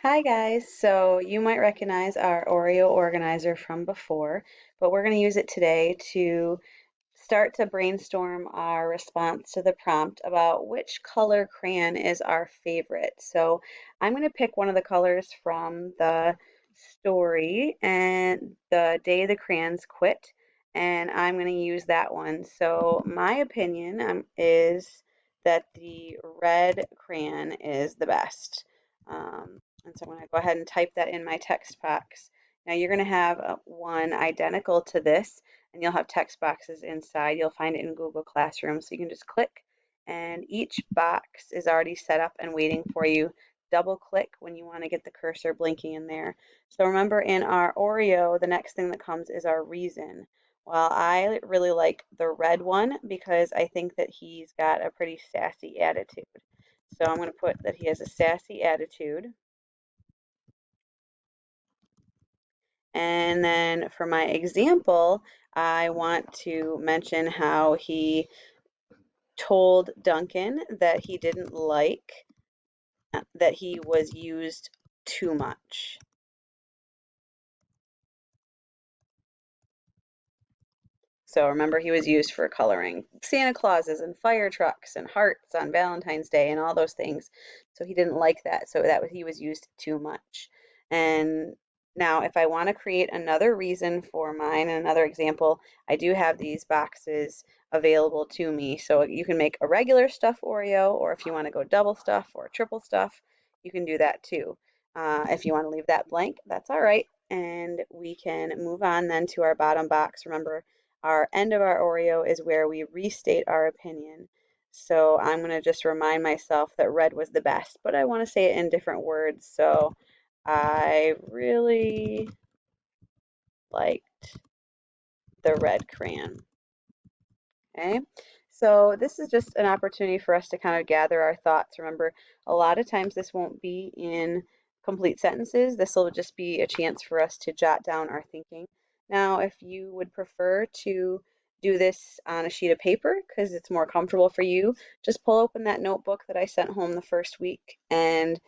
Hi guys, so you might recognize our Oreo organizer from before, but we're going to use it today to start to brainstorm our response to the prompt about which color crayon is our favorite. So I'm going to pick one of the colors from the story and the day the crayons quit, and I'm going to use that one. So my opinion is that the red crayon is the best. And so I'm going to go ahead and type that in my text box. Now you're going to have one identical to this, and you'll have text boxes inside. You'll find it in Google Classroom. So you can just click, and each box is already set up and waiting for you. Double click when you want to get the cursor blinking in there. So remember, in our Oreo, the next thing that comes is our reason. Well, I really like the red one because I think that he's got a pretty sassy attitude. So I'm going to put that he has a sassy attitude. And then for my example, I want to mention how he told Duncan that he didn't like that he was used too much. So remember, he was used for coloring Santa Clauses and fire trucks and hearts on Valentine's Day and all those things. So he didn't like that. So he was used too much. And now, if I want to create another reason for mine, another example, I do have these boxes available to me. So you can make a regular stuff Oreo, or if you want to go double stuff or triple stuff, you can do that too. If you want to leave that blank, that's all right. And we can move on then to our bottom box. Remember, our end of our Oreo is where we restate our opinion. So I'm going to just remind myself that red was the best, but I want to say it in different words. So I really liked the red crayon. Okay, so this is just an opportunity for us to kind of gather our thoughts. Remember, a lot of times this won't be in complete sentences. This will just be a chance for us to jot down our thinking. Now, if you would prefer to do this on a sheet of paper because it's more comfortable for you, just pull open that notebook that I sent home the first week and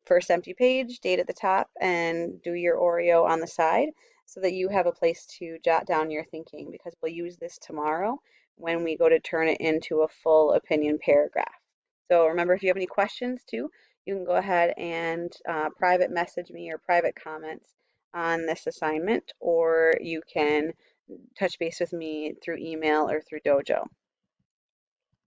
first empty page, date at the top, and do your Oreo on the side so that you have a place to jot down your thinking because we'll use this tomorrow when we go to turn it into a full opinion paragraph. So remember, if you have any questions too, you can go ahead and private message me or private comments on this assignment, or you can touch base with me through email or through Dojo.